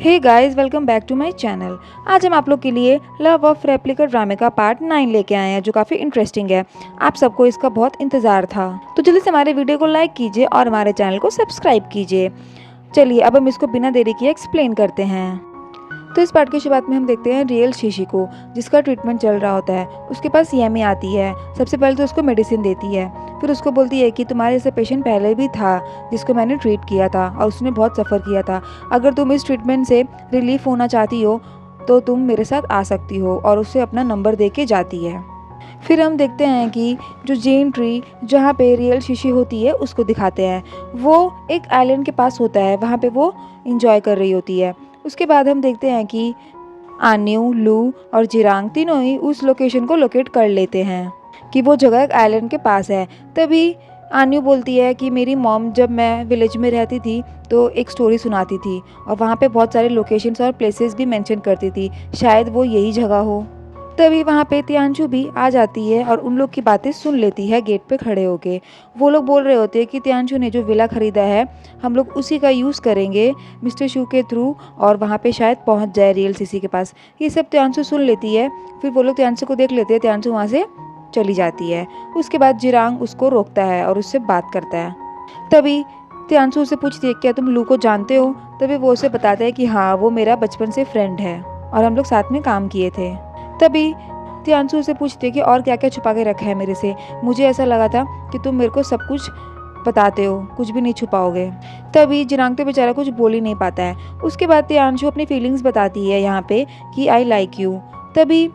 Hey guys, welcome back to my channel. आज हम आप लोग के लिए लव ऑफ रेप्लिका ड्रामे का पार्ट 9 लेके आए हैं, जो काफ़ी इंटरेस्टिंग है। आप सबको इसका बहुत इंतज़ार था, तो जल्दी से हमारे वीडियो को लाइक कीजिए और हमारे चैनल को सब्सक्राइब कीजिए। चलिए अब हम इसको बिना देरी किए एक्सप्लेन करते हैं। तो इस पार्ट की शुरुआत में हम देखते हैं रियल शीशी को, जिसका ट्रीटमेंट चल रहा होता है। उसके पास यमी आती है। सबसे पहले तो उसको मेडिसिन देती है, फिर उसको बोलती है कि तुम्हारे जैसे पेशेंट पहले भी था जिसको मैंने ट्रीट किया था और उसने बहुत सफ़र किया था। अगर तुम इस ट्रीटमेंट से रिलीफ होना चाहती हो तो तुम मेरे साथ आ सकती हो, और उससे अपना नंबर दे के जाती है। फिर हम देखते हैं कि जो जेन ट्री जहाँ पे रियल शीशी होती है उसको दिखाते हैं। वो एक आइलैंड के पास होता है, वहाँ पे वो इंजॉय कर रही होती है। उसके बाद हम देखते हैं कि आन्यू, लू और जिरांग तीनों ही उस लोकेशन को लोकेट कर लेते हैं कि वो जगह एक आइलैंड के पास है। तभी आन्यू बोलती है कि मेरी मॉम जब मैं विलेज में रहती थी तो एक स्टोरी सुनाती थी और वहाँ पे बहुत सारे लोकेशंस और प्लेसेस भी मेंशन करती थी, शायद वो यही जगह हो। तभी वहाँ पे तियांशु भी आ जाती है और उन लोग की बातें सुन लेती है गेट पे खड़े होके। वो लोग बोल रहे होते हैं कि तियांशु ने जो विला खरीदा है हम लोग उसी का यूज़ करेंगे मिस्टर शू के थ्रू, और वहाँ पे शायद पहुँच जाए रियल सीसी के पास। ये सब तियांशु सुन लेती है। फिर वो लोग तियांशु को देख लेते हैं, तियांशु वहाँ से चली जाती है। उसके बाद जिरांग उसको रोकता है और उससे बात करता है। तभी तियांशु उससे पूछती है क्या तुम लू को जानते हो। तभी वो उसे बताता है कि हाँ, वो मेरा बचपन से फ्रेंड है और हम लोग साथ में काम किए थे। तभी तियांशु से पूछते कि और क्या क्या छुपा के रखा है मेरे से। मुझे ऐसा लगा था कि तुम मेरे को सब कुछ बताते हो, कुछ भी नहीं छुपाओगे। तभी जिरांग तो बेचारा कुछ बोल ही नहीं पाता है। उसके बाद तियांशु अपनी फीलिंग्स बताती है यहाँ पे कि आई लाइक यू। तभी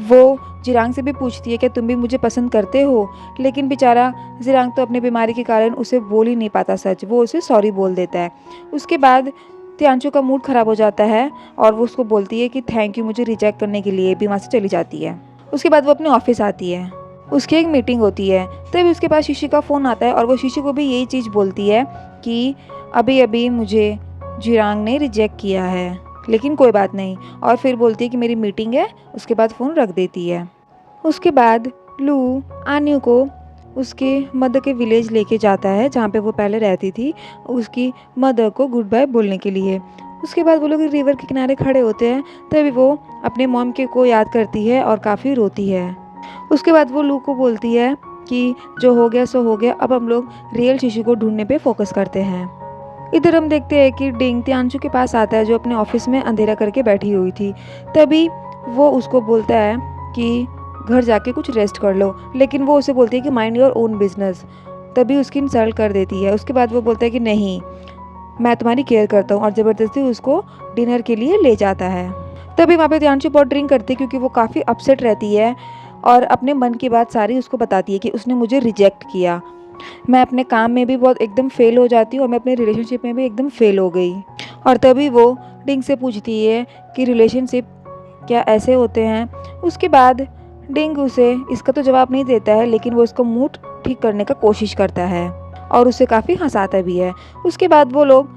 वो जिरांग से भी पूछती है कि तुम भी मुझे पसंद करते हो, लेकिन बेचारा जिरांग तो अपनी बीमारी के कारण उसे बोल ही नहीं पाता सच। वो उसे सॉरी बोल देता है। उसके बाद तियांशु का मूड ख़राब हो जाता है और वो उसको बोलती है कि थैंक यू मुझे रिजेक्ट करने के लिए, भी वहाँ से चली जाती है। उसके बाद वो अपने ऑफिस आती है। उसकी एक मीटिंग होती है। तभी उसके पास शीशी का फ़ोन आता है और वो शीशी को भी यही चीज़ बोलती है कि अभी अभी मुझे जिरांग ने रिजेक्ट किया है, लेकिन कोई बात नहीं, और फिर बोलती है कि मेरी मीटिंग है। उसके बाद फ़ोन रख देती है। उसके बाद लू आन्यू को उसके मदर के विलेज लेके जाता है जहाँ पे वो पहले रहती थी, उसकी मदर को गुड बाय बोलने के लिए। उसके बाद वो लोग रिवर के किनारे खड़े होते हैं। तभी वो अपने मॉम के को याद करती है और काफ़ी रोती है। उसके बाद वो लू को बोलती है कि जो हो गया सो हो गया, अब हम लोग रियल शीशु को ढूंढने पे फोकस करते हैं। इधर हम देखते हैं कि डिंग तियांशु के पास आता है, जो अपने ऑफिस में अंधेरा करके बैठी हुई थी। तभी वो उसको बोलता है कि घर जाके कुछ रेस्ट कर लो, लेकिन वो उसे बोलती है कि माइंड योर ओन बिजनेस। तभी उसकी इंसल्ट कर देती है। उसके बाद वो बोलता है कि नहीं, मैं तुम्हारी केयर करता हूँ, और ज़बरदस्ती उसको डिनर के लिए ले जाता है। तभी वहाँ पे तियांशु बहुत ड्रिंक करती है क्योंकि वो काफ़ी अपसेट रहती है और अपने मन की बात सारी उसको बताती है कि उसने मुझे रिजेक्ट किया। मैं अपने काम में भी बहुत एकदम फेल हो जाती हूँ और मैं अपने रिलेशनशिप में भी एकदम फेल हो गई। और तभी वो डिंग से पूछती है कि रिलेशनशिप क्या ऐसे होते हैं। उसके बाद डिंग उसे इसका तो जवाब नहीं देता है, लेकिन वो उसको मूड ठीक करने का कोशिश करता है और उसे काफ़ी हंसाता भी है। उसके बाद वो लोग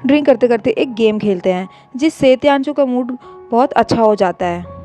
ड्रिंक करते करते एक गेम खेलते हैं, जिससे तियांशु का मूड बहुत अच्छा हो जाता है।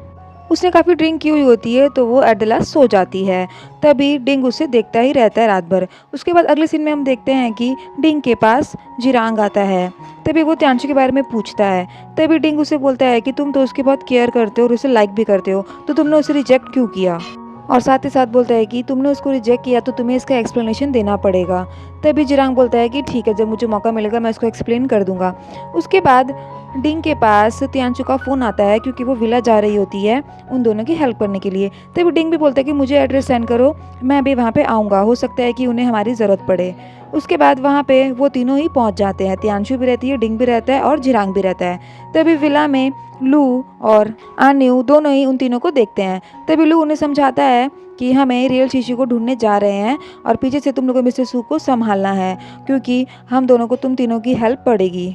उसने काफ़ी ड्रिंक की हुई होती है तो वो एट द लास्ट सो जाती है। तभी डिंग उसे देखता ही रहता है रात भर। उसके बाद अगले सीन में हम देखते हैं कि डिंग के पास जिरांग आता है। तभी वो तियांशु के बारे में पूछता है। तभी डिंग उसे बोलता है कि तुम तो उसकी बहुत केयर करते हो और उसे लाइक भी करते हो, तो तुमने उसे रिजेक्ट क्यों किया। और साथ ही साथ बोलता है कि तुमने उसको रिजेक्ट किया तो तुम्हें इसका एक्सप्लेनेशन देना पड़ेगा। तभी जिरांग बोलता है कि ठीक है, जब मुझे मौका मिलेगा मैं उसको एक्सप्लेन कर दूंगा। उसके बाद डिंग के पास तियांशु का फ़ोन आता है क्योंकि वो विला जा रही होती है उन दोनों की हेल्प करने के लिए। तभी डिंग भी बोलता है कि मुझे एड्रेस सेंड करो, मैं भी वहाँ पे आऊँगा, हो सकता है कि उन्हें हमारी ज़रूरत पड़े। उसके बाद वहाँ पे वो तीनों ही पहुँच जाते हैं। तियांशु भी रहती है, डिंग भी रहता है और जिरांग भी रहता है। तभी विला में लू और आन्यू दोनों ही उन तीनों को देखते हैं। तभी लू उन्हें समझाता है कि हमें रियल शीशु को ढूंढने जा रहे हैं और पीछे से तुम लोगों को मिस्टर सू को संभालना है, क्योंकि हम दोनों को तुम तीनों की हेल्प पड़ेगी।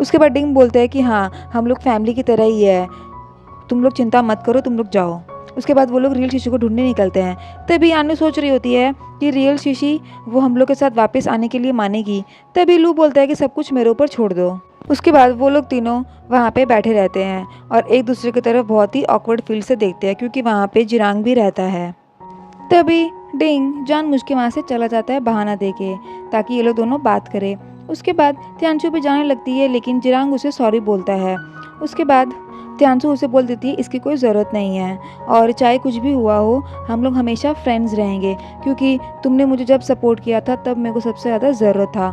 उसके बाद डिंग बोलते हैं कि हाँ, हम लोग फैमिली की तरह ही है, तुम लोग चिंता मत करो, तुम लोग जाओ। उसके बाद वो लोग रियल शीशी को ढूंढने निकलते हैं। तभी आन्नू सोच रही होती है कि रियल शीशी वो हम लोग के साथ वापस आने के लिए मानेगी। तभी लू बोलता है कि सब कुछ मेरे ऊपर छोड़ दो। उसके बाद वो लोग तीनों वहाँ पे बैठे रहते हैं और एक दूसरे की तरफ बहुत ही ऑकवर्ड फील से देखते हैं, क्योंकि वहाँ पे जिरांग भी रहता है। तभी डिंग जानबूझ के वहाँ से चला जाता है बहाना देके, ताकि ये लोग दोनों बात करें। उसके बाद त्यांशु भी जाने लगती है, लेकिन जिरांग उसे सॉरी बोलता है। उसके बाद त्यांशु उसे बोल देती है इसकी कोई ज़रूरत नहीं है, और चाहे कुछ भी हुआ हो हम लोग हमेशा फ्रेंड्स रहेंगे, क्योंकि तुमने मुझे जब सपोर्ट किया था तब मेरे को सबसे ज़्यादा ज़रूरत था।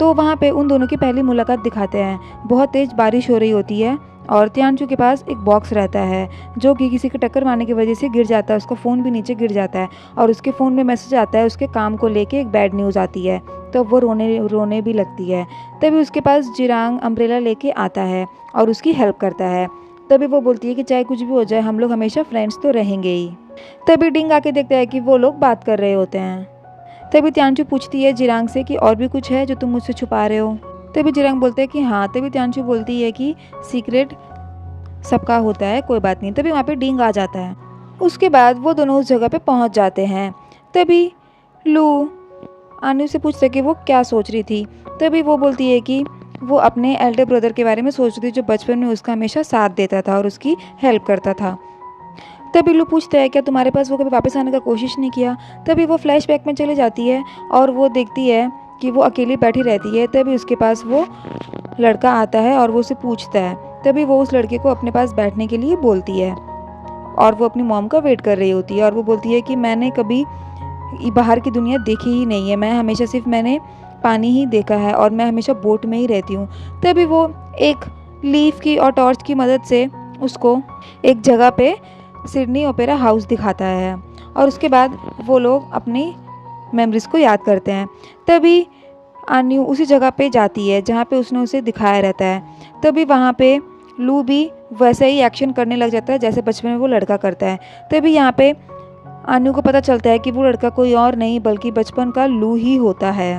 तो वहाँ पे उन दोनों की पहली मुलाकात दिखाते हैं। बहुत तेज़ बारिश हो रही होती है और त्यांशु के पास एक बॉक्स रहता है जो कि किसी के टक्कर मारने की वजह से गिर जाता है। उसका फ़ोन भी नीचे गिर जाता है और उसके फ़ोन में मैसेज आता है, उसके काम को लेके एक बैड न्यूज़ आती है। तो वो रोने भी लगती है। तभी उसके पास जिरांग अम्ब्रेला लेके आता है और उसकी हेल्प करता है। तभी वो बोलती है कि चाहे कुछ भी हो जाए हम लोग हमेशा फ्रेंड्स तो रहेंगे ही। तभी डिंग आके देखता है कि वो लोग बात कर रहे होते हैं। तभी त्यांशु पूछती है जिरांग से कि और भी कुछ है जो तुम मुझसे छुपा रहे हो। तभी जिरांग बोलते हैं कि हाँ। तभी त्यांशु बोलती है कि सीक्रेट सबका होता है, कोई बात नहीं। तभी वहाँ पे डिंग आ जाता है। उसके बाद वो दोनों उस जगह पे पहुँच जाते हैं। तभी लू आन्यू से पूछता है कि वो क्या सोच रही थी। तभी वो बोलती है कि वो अपने एल्डर ब्रदर के बारे में सोच रही थी जो बचपन में उसका हमेशा साथ देता था और उसकी हेल्प करता था। तभी लू पूछता है क्या तुम्हारे पास वो कभी वापस आने का कोशिश नहीं किया। तभी वो फ्लैशबैक में चली जाती है और वो देखती है कि वो अकेली बैठी रहती है। तभी उसके पास वो लड़का आता है और वो उसे पूछता है। तभी वो उस लड़के को अपने पास बैठने के लिए बोलती है और वो अपनी मॉम का वेट कर रही होती है। और वो बोलती है कि मैंने कभी बाहर की दुनिया देखी ही नहीं है, मैं हमेशा सिर्फ मैंने पानी ही देखा है और मैं हमेशा बोट में ही रहती हूँ। तभी वो एक लीफ की और टॉर्च की मदद से उसको एक जगह पे सिडनी ओपेरा हाउस दिखाता है और उसके बाद वो लोग अपनी मेमोरीज को याद करते हैं। तभी आन्यू उसी जगह पे जाती है जहाँ पे उसने उसे दिखाया रहता है। तभी वहाँ पे लू भी वैसे ही एक्शन करने लग जाता है जैसे बचपन में वो लड़का करता है। तभी यहाँ पे आन्यू को पता चलता है कि वो लड़का कोई और नहीं बल्कि बचपन का लू ही होता है।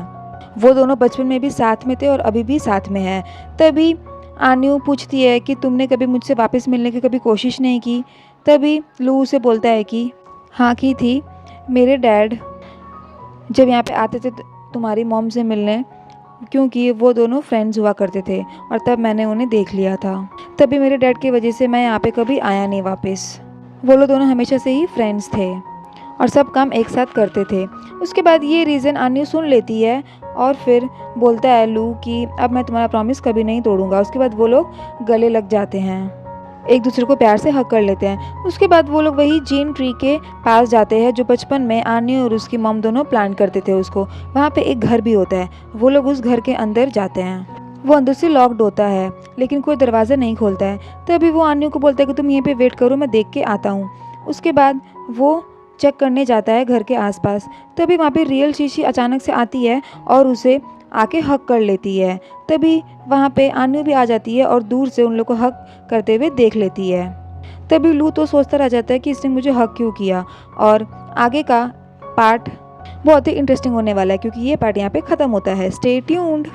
वो दोनों बचपन में भी साथ में थे और अभी भी साथ में है। तभी आन्यू पूछती है कि तुमने कभी मुझसे वापस मिलने की कभी कोशिश नहीं की। तभी लू उसे बोलता है कि हाँ की थी। मेरे डैड जब यहाँ पे आते थे तुम्हारी मॉम से मिलने, क्योंकि वो दोनों फ्रेंड्स हुआ करते थे और तब मैंने उन्हें देख लिया था। तभी मेरे डैड की वजह से मैं यहाँ पे कभी आया नहीं वापस। वो लोग दोनों हमेशा से ही फ्रेंड्स थे और सब काम एक साथ करते थे। उसके बाद ये रीज़न आन्यू सुन लेती है और फिर बोलता है लू कि अब मैं तुम्हारा प्रॉमिस कभी नहीं तोड़ूंगा। उसके बाद वो लोग गले लग जाते हैं, एक दूसरे को प्यार से हक कर लेते हैं। उसके बाद वो लोग वही जीन ट्री के पास जाते हैं जो बचपन में आन्यू और उसकी मॉम दोनों प्लान करते थे उसको। वहाँ पे एक घर भी होता है। वो लोग उस घर के अंदर जाते हैं। वो अंदर से लॉक्ड होता है लेकिन कोई दरवाज़ा नहीं खोलता है। तभी वो आन्यू को बोलता है कि तुम यहीं पे वेट करो, मैं देख के आता हूँ। उसके बाद वो चेक करने जाता है घर के आसपास। तभी वहाँ पे रियल शीशी अचानक से आती है और उसे आके हक कर लेती है। तभी वहाँ पे आन्यू भी आ जाती है और दूर से उन लोग को हक करते हुए देख लेती है। तभी लू तो सोचता रह जाता है कि इसने मुझे हक क्यों किया। और आगे का पार्ट बहुत ही इंटरेस्टिंग होने वाला है क्योंकि ये पार्ट यहाँ पे ख़त्म होता है। Stay tuned.